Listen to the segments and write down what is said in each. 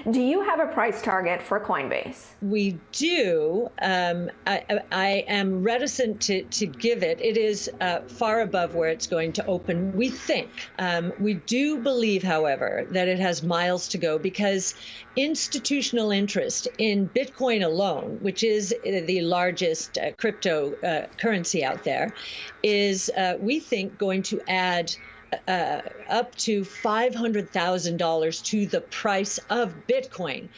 Do you have a price target for Coinbase? We do. I am reticent to give it. It is far above where it's going to open, we think. We do believe, however, that it has miles to go because institutional interest in Bitcoin alone, which is the largest cryptocurrency out there, is, we think, going to add up to $500,000 to the price of Bitcoin.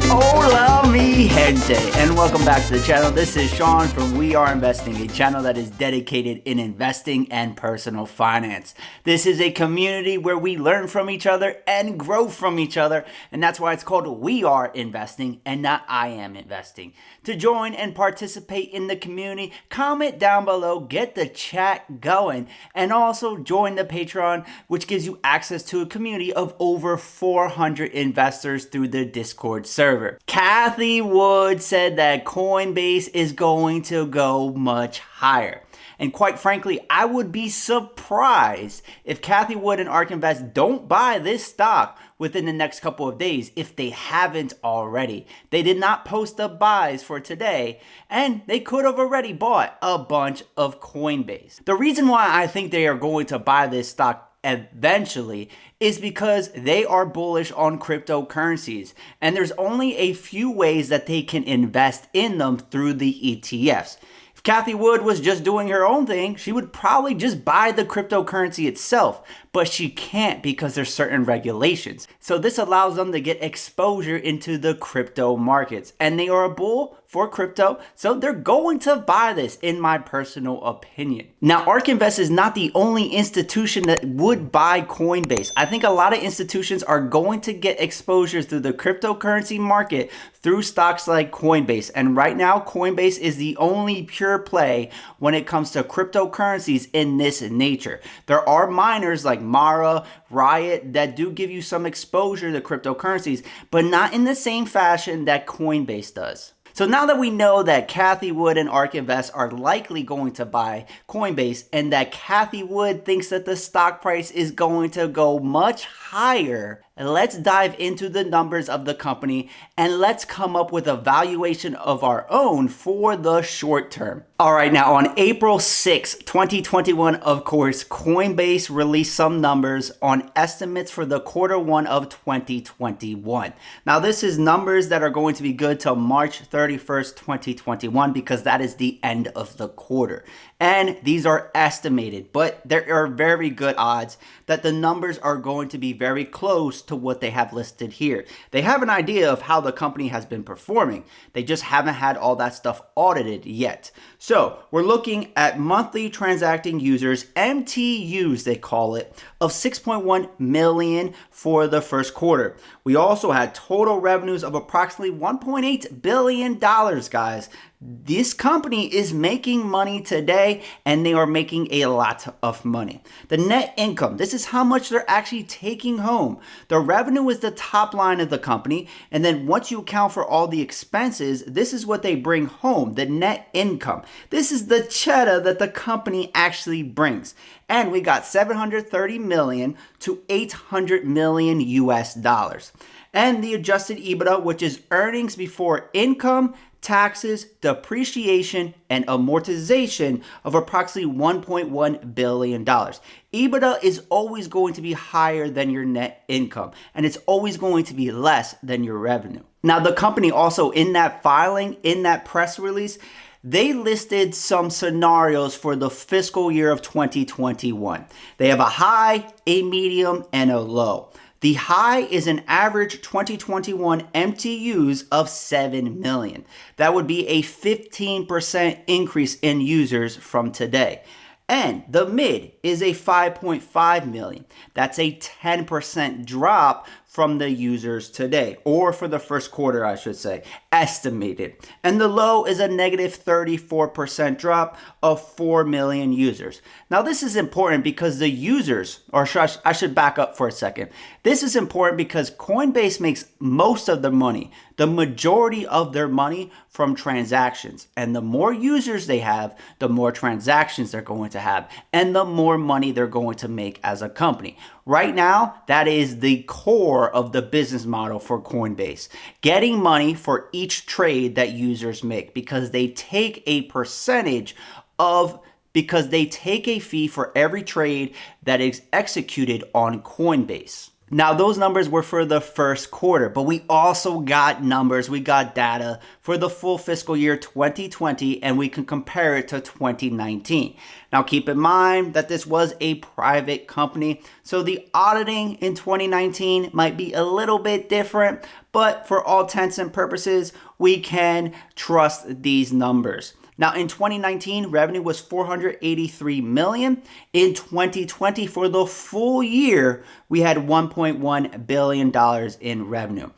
Hola mi gente, and welcome back to the channel. This is Sean from We Are Investing, a channel that is dedicated in investing and personal finance. This is a community where we learn from each other and grow from each other, and that's why it's called We Are Investing and not I Am Investing. To join and participate in the community, comment down below, get the chat going, and also join the Patreon, which gives you access to a community of over 400 investors through the Discord server. Cathie Wood said that Coinbase is going to go much higher. And quite frankly, I would be surprised if Cathie Wood and ARK Invest don't buy this stock within the next couple of days if they haven't already. They did not post the buys for today, and they could have already bought a bunch of Coinbase. The reason why I think they are going to buy this stock eventually is because they are bullish on cryptocurrencies, and there's only a few ways that they can invest in them through the ETFs. If Cathie Wood was just doing her own thing, she would probably just buy the cryptocurrency itself, but she can't because there's certain regulations. So this allows them to get exposure into the crypto markets, and they are a bull for crypto, so they're going to buy this, in my personal opinion. Now, ARK Invest is not the only institution that would buy Coinbase. I think a lot of institutions are going to get exposure through the cryptocurrency market through stocks like Coinbase, and right now Coinbase is the only pure play when it comes to cryptocurrencies in this nature. There are miners like Mara, Riot that do give you some exposure to cryptocurrencies, but not in the same fashion that Coinbase does. So now that we know that Cathie Wood and ARK Invest are likely going to buy Coinbase, and that Cathie Wood thinks that the stock price is going to go much higher, let's dive into the numbers of the company and let's come up with a valuation of our own for the short term. Alright, now on April 6, 2021, of course, Coinbase released some numbers on estimates for the quarter one of 2021. Now this is numbers that are going to be good till March 31st, 2021, because that is the end of the quarter. And these are estimated, but there are very good odds that the numbers are going to be very close to what they have listed here. They have an idea of how the company has been performing. They just haven't had all that stuff audited yet. So we're looking at monthly transacting users, MTUs they call it, of 6.1 million for the first quarter. We also had total revenues of approximately $1.8 billion, guys. This company is making money today, and they are making a lot of money. The net income, this is how much they're actually taking home. The revenue is the top line of the company, and then once you account for all the expenses, this is what they bring home, the net income. This is the cheddar that the company actually brings. And we got 730 million to 800 million US dollars. And the adjusted EBITDA, which is earnings before income, taxes, depreciation, and amortization, of approximately $1.1 billion. EBITDA is always going to be higher than your net income, and it's always going to be less than your revenue. Now, the company also, in that filing, in that press release, they listed some scenarios for the fiscal year of 2021. They have a high, a medium, and a low. The high is an average 2021 MTUs of 7 million. That would be a 15% increase in users from today. And the mid is a 5.5 million. That's a 10% drop from the users today, or for the first quarter, I should say, estimated. And the low is a negative 34% drop of 4 million users. Now, this is important because the users, or I should back up for a second. This is important because Coinbase makes most of the money the majority of their money from transactions. And the more users they have, the more transactions they're going to have, and the more money they're going to make as a company. Right now, that is the core of the business model for Coinbase. Getting money for each trade that users make because they take a percentage of because they take a fee for every trade that is executed on Coinbase. Now, those numbers were for the first quarter, but we also got numbers, we got data for the full fiscal year 2020, and we can compare it to 2019. Now, keep in mind that this was a private company, so the auditing in 2019 might be a little bit different, but for all intents and purposes, we can trust these numbers. Now, in 2019, revenue was $483 million. In 2020, for the full year, we had $1.1 billion in revenue.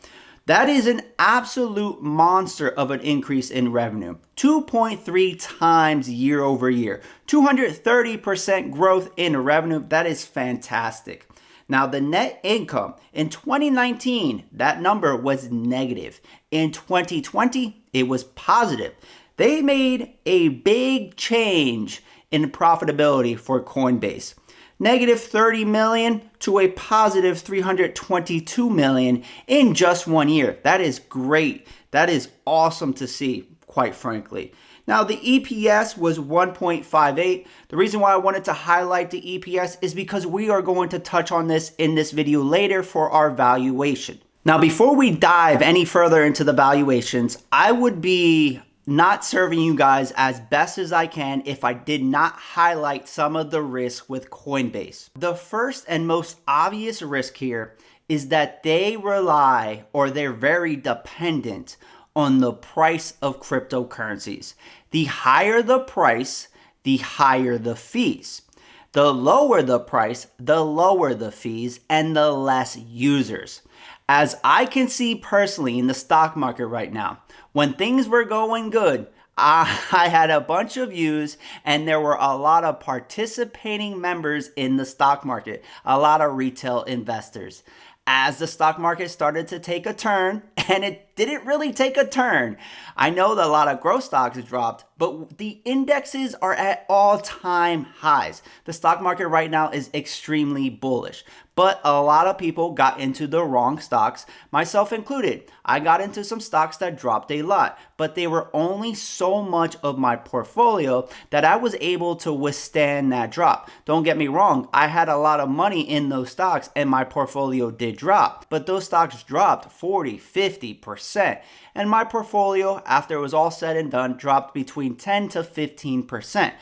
That is an absolute monster of an increase in revenue. 2.3 times year over year. 230% growth in revenue. That is fantastic. Now, the net income in 2019, that number was negative. In 2020, it was positive. They made a big change in profitability for Coinbase. Negative 30 million to a positive 322 million in just 1 year. That is great. That is awesome to see, quite frankly. Now, the EPS was 1.58. The reason why I wanted to highlight the EPS is because we are going to touch on this in this video later for our valuation. Now, before we dive any further into the valuations, I would be not serving you guys as best as I can if I did not highlight some of the risks with Coinbase. The first and most obvious risk here is that they rely or they're very dependent on the price of cryptocurrencies. The higher the price, the higher the fees. The lower the price, the lower the fees, and the less users. As I can see personally in the stock market right now, when things were going good, I had a bunch of views and there were a lot of participating members in the stock market, a lot of retail investors. As the stock market started to take a turn, and it didn't really take a turn. I know that a lot of growth stocks dropped, but the indexes are at all-time highs. The stock market right now is extremely bullish, but a lot of people got into the wrong stocks, myself included. I got into some stocks that dropped a lot, but they were only so much of my portfolio that I was able to withstand that drop. Don't get me wrong, I had a lot of money in those stocks and my portfolio did drop, but those stocks dropped 40, 50%. And my portfolio, after it was all said and done, dropped between 10 to 15%.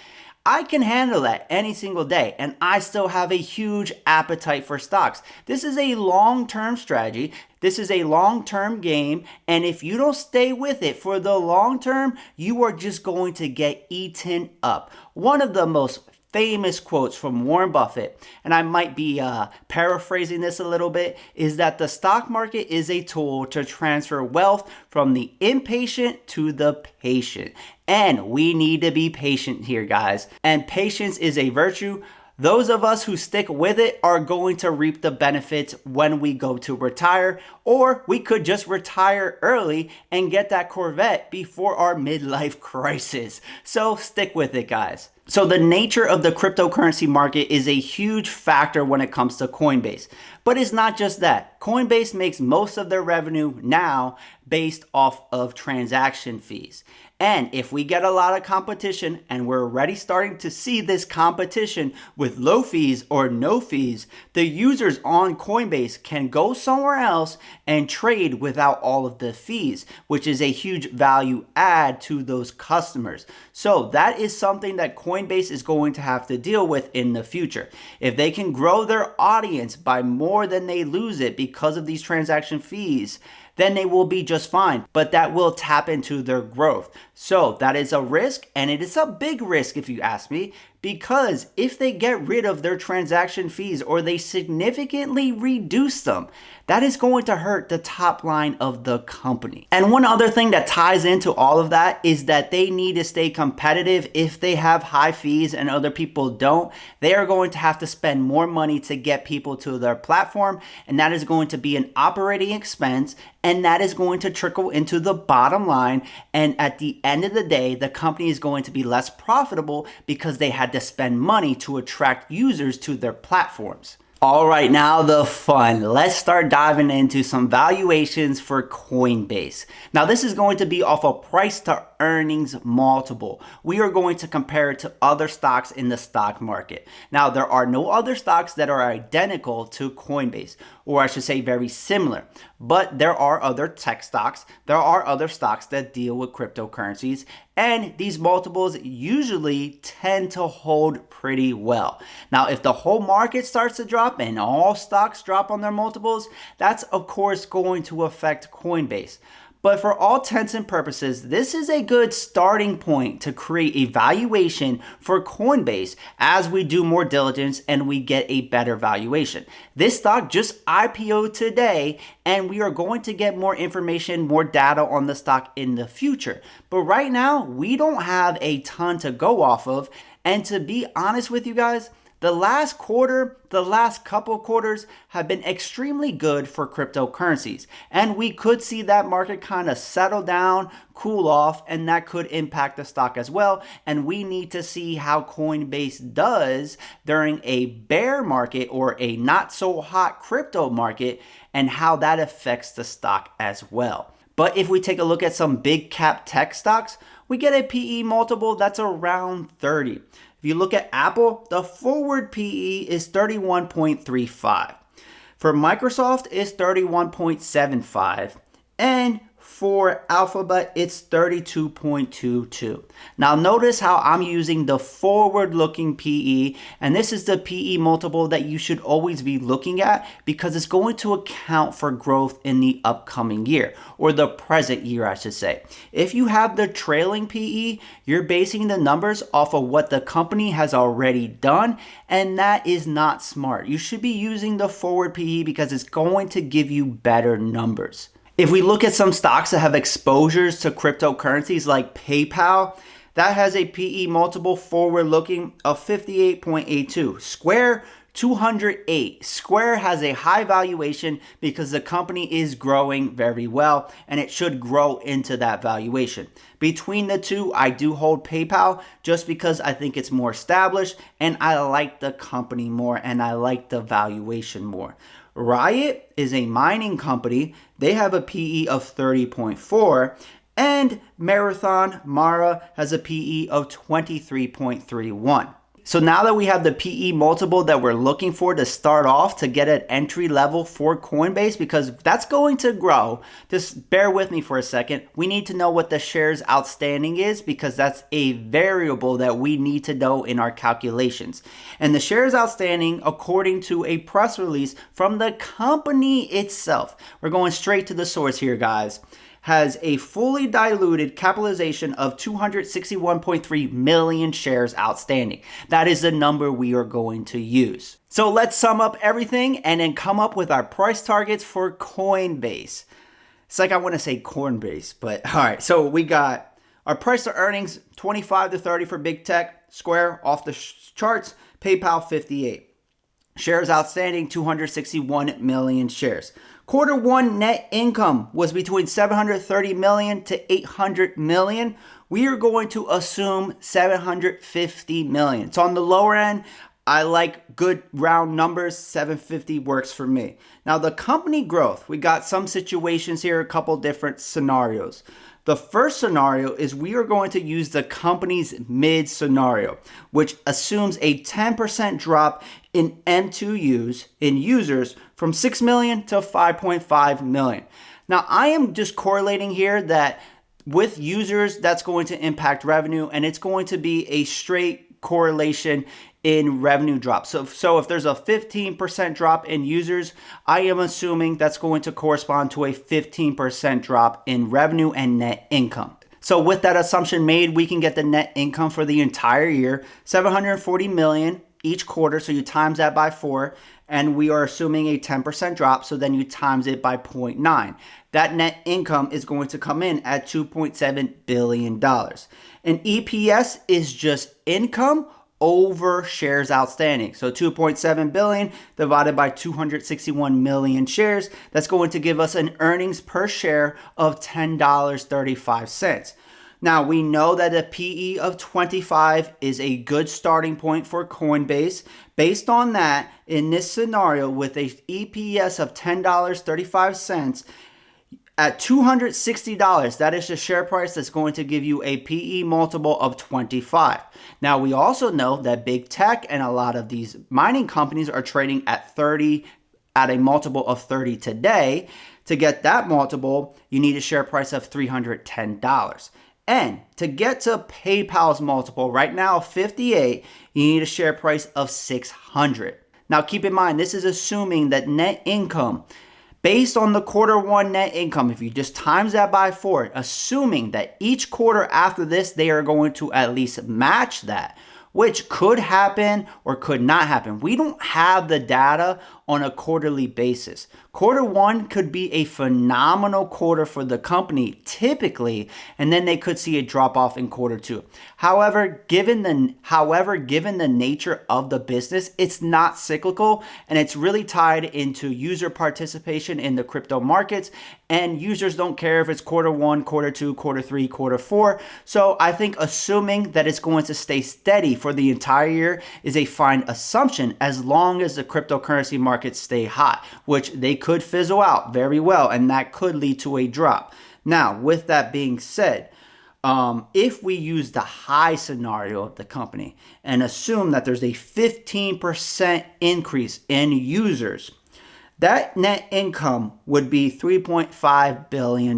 I can handle that any single day, and I still have a huge appetite for stocks. This is a long-term strategy. This is a long-term game, and if you don't stay with it for the long term, you are just going to get eaten up. One of the most famous quotes from Warren Buffett, and I might be paraphrasing this a little bit, is that the stock market is a tool to transfer wealth from the impatient to the patient. And we need to be patient here, guys. And patience is a virtue. Those of us who stick with it are going to reap the benefits when we go to retire, or we could just retire early and get that Corvette before our midlife crisis. So stick with it, guys. So the nature of the cryptocurrency market is a huge factor when it comes to Coinbase. But it's not just that. Coinbase makes most of their revenue now based off of transaction fees. And if we get a lot of competition, and we're already starting to see this competition with low fees or no fees, the users on Coinbase can go somewhere else and trade without all of the fees, which is a huge value add to those customers. So that is something that Coinbase is going to have to deal with in the future. If they can grow their audience by more than they lose it because of these transaction fees, then they will be just fine, but that will tap into their growth. So that is a risk, and it is a big risk if you ask me, because if they get rid of their transaction fees or they significantly reduce them, that is going to hurt the top line of the company. And one other thing that ties into all of that is that they need to stay competitive. If they have high fees and other people don't, they are going to have to spend more money to get people to their platform, and that is going to be an operating expense, and that is going to trickle into the bottom line. And at the end of the day, the company is going to be less profitable because they had to spend money to attract users to their platforms. All right, now the fun. Let's start diving into some valuations for Coinbase. Now, this is going to be off a price to earnings multiple. We are going to compare it to other stocks in the stock market. Now, there are no other stocks that are identical to Coinbase, or I should say very similar, but there are other tech stocks. There are other stocks that deal with cryptocurrencies, and these multiples usually tend to hold pretty well. Now, if the whole market starts to drop and all stocks drop on their multiples, that's of course going to affect Coinbase. But for all intents and purposes, this is a good starting point to create a valuation for Coinbase as we do more diligence and we get a better valuation. This stock just IPO'd today, and we are going to get more information, more data on the stock in the future. But right now, we don't have a ton to go off of. And to be honest with you guys, the last quarter, the last couple quarters have been extremely good for cryptocurrencies. And we could see that market kind of settle down, cool off, and that could impact the stock as well. And we need to see how Coinbase does during a bear market or a not so hot crypto market and how that affects the stock as well. But if we take a look at some big cap tech stocks, we get a PE multiple that's around 30. If you look at Apple, the forward PE is 31.35. For Microsoft, it's 31.75. And for Alphabet, it's 32.22. Now notice how I'm using the forward-looking PE, and this is the PE multiple that you should always be looking at because it's going to account for growth in the upcoming year, or the present year, I should say. If you have the trailing PE, you're basing the numbers off of what the company has already done, and that is not smart. You should be using the forward PE because it's going to give you better numbers. If we look at some stocks that have exposures to cryptocurrencies like PayPal, that has a PE multiple forward looking of 58.82. Square, 208. Square has a high valuation because the company is growing very well and it should grow into that valuation. Between the two, I do hold PayPal just because I think it's more established and I like the company more and I like the valuation more. Riot is a mining company. They have a PE of 30.4, and Mara has a PE of 23.31. So now that we have the PE multiple that we're looking for to start off to get an entry level for Coinbase, because that's going to grow. Just bear with me for a second. We need to know what the shares outstanding is because that's a variable that we need to know in our calculations. And the shares outstanding, according to a press release from the company itself, we're going straight to the source here, guys, has a fully diluted capitalization of 261.3 million shares outstanding. That is the number we are going to use. So let's sum up everything and then come up with our price targets for Coinbase. It's like I want to say Coinbase, but all right. So we got our price to earnings, 25 to 30 for big tech, Square off the charts, PayPal 58. Shares outstanding, 261 million shares. Quarter one net income was between 730 million to 800 million. We are going to assume 750 million. So on the lower end, I like good round numbers. 750 works for me. Now the company growth, we got some situations here, a couple different scenarios. The first scenario is we are going to use the company's mid scenario, which assumes a 10% drop in M2Us, in users, from 6 million to 5.5 million. Now, I am just correlating here that with users, that's going to impact revenue, and it's going to be a straight correlation in revenue drop. So if there's a 15% drop in users, I am assuming that's going to correspond to a 15% drop in revenue and net income. So with that assumption made, we can get the net income for the entire year, $740 million each quarter. So you times that by 4, and we are assuming a 10% drop. So then you times it by 0.9. That net income is going to come in at $2.7 billion. And EPS is just income over shares outstanding. So 2.7 billion divided by 261 million shares, that's going to give us an earnings per share of $10.35. Now, we know that a PE of 25 is a good starting point for Coinbase. Based on that, in this scenario with a EPS of $10.35, at $260, that is the share price that's going to give you a PE multiple of 25. Now, we also know that big tech and a lot of these mining companies are trading at 30, at a multiple of 30 today. To get that multiple, you need a share price of $310. And to get to PayPal's multiple, right now 58, you need a share price of 600. Now, keep in mind, this is assuming that net income, based on the Q1 net income, if you just times that by 4, assuming that each quarter after this, they are going to at least match that, which could happen or could not happen. We don't have the data on a quarterly basis. Q1 could be a phenomenal quarter for the company typically, and then they could see a drop off in Q2. However, given the nature of the business, it's not cyclical, and it's really tied into user participation in the crypto markets, and users don't care if it's Q1, Q2, Q3, Q4. So I think assuming that it's going to stay steady for the entire year is a fine assumption, as long as the cryptocurrency markets stay hot, which they could fizzle out very well, and that could lead to a drop. Now, with that being said, if we use the high scenario of the company and assume that there's a 15% increase in users, that net income would be $3.5 billion.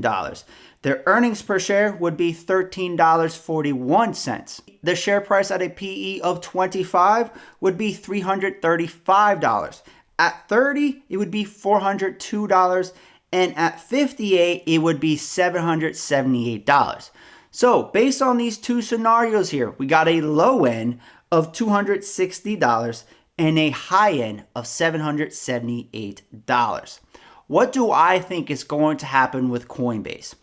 Their earnings per share would be $13.41. The share price at a PE of 25 would be $335. At 30, it would be $402. And at 58, it would be $778. So based on these two scenarios here, we got a low end of $260 and a high end of $778. What do I think is going to happen with Coinbase?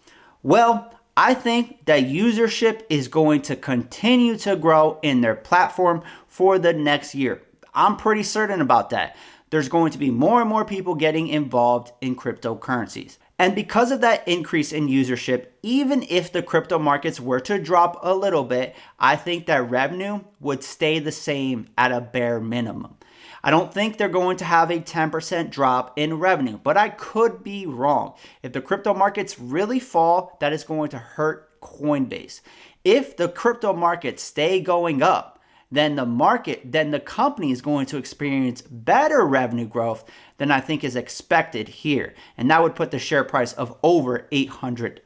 Well, I think that usership is going to continue to grow in their platform for the next year. I'm pretty certain about that. There's going to be more and more people getting involved in cryptocurrencies. And because of that increase in usership, even if the crypto markets were to drop a little bit, I think that revenue would stay the same at a bare minimum. I don't think they're going to have a 10% drop in revenue, but I could be wrong. If the crypto markets really fall, that is going to hurt Coinbase. If the crypto markets stay going up, then the company is going to experience better revenue growth than I think is expected here. And that would put the share price of over $800.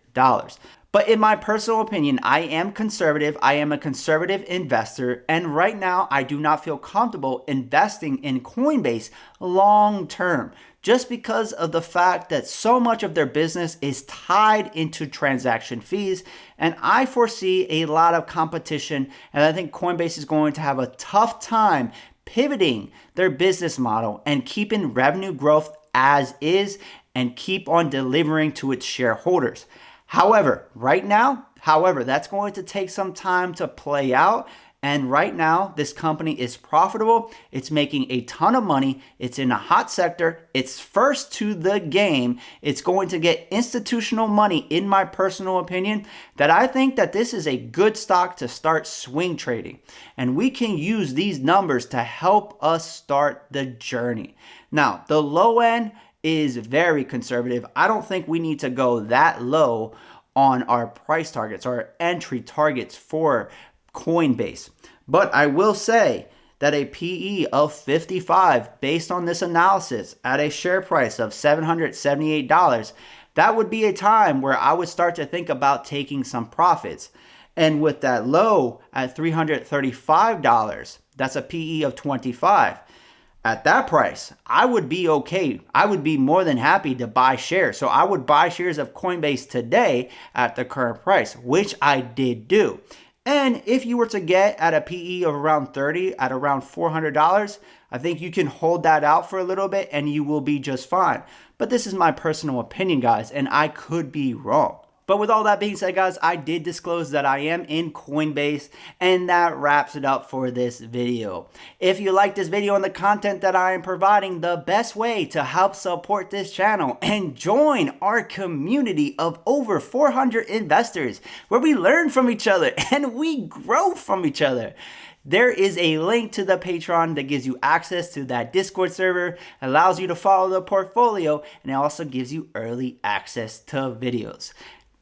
But in my personal opinion, I am conservative. I am a conservative investor. And right now, I do not feel comfortable investing in Coinbase long term, just because of the fact that so much of their business is tied into transaction fees. And I foresee a lot of competition. And I think Coinbase is going to have a tough time pivoting their business model and keeping revenue growth as is and keep on delivering to its shareholders. However, that's going to take some time to play out. And right now, this company is profitable. It's making a ton of money. It's in a hot sector. It's first to the game. It's going to get institutional money, in my personal opinion, that I think that this is a good stock to start swing trading. And we can use these numbers to help us start the journey. Now, the low end is very conservative. I don't think we need to go that low on our price targets, our entry targets for Coinbase. But I will say that a PE of 55 based on this analysis at a share price of $778, that would be a time where I would start to think about taking some profits. And with that low at $335, that's a PE of 25. at that price, I would be okay. I would be more than happy to buy shares. So I would buy shares of Coinbase today at the current price, which I did do. And if you were to get at a PE of around 30 at around $400, I think you can hold that out for a little bit and you will be just fine. But this is my personal opinion, guys, and I could be wrong. But with all that being said, guys, I did disclose that I am in Coinbase, and that wraps it up for this video. If you like this video and the content that I am providing, the best way to help support this channel and join our community of over 400 investors where we learn from each other and we grow from each other. There is a link to the Patreon that gives you access to that Discord server, allows you to follow the portfolio, and it also gives you early access to videos.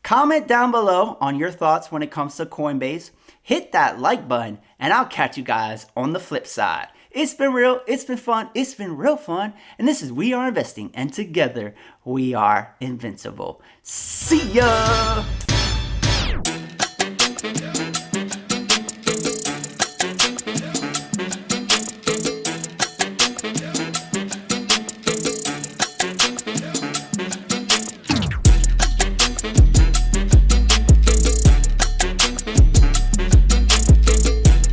Comment down below on your thoughts when it comes to Coinbase. Hit that like button, and I'll catch you guys on the flip side. It's been real, it's been fun, it's been real fun, and this is We Are Investing, and together we are invincible. See ya!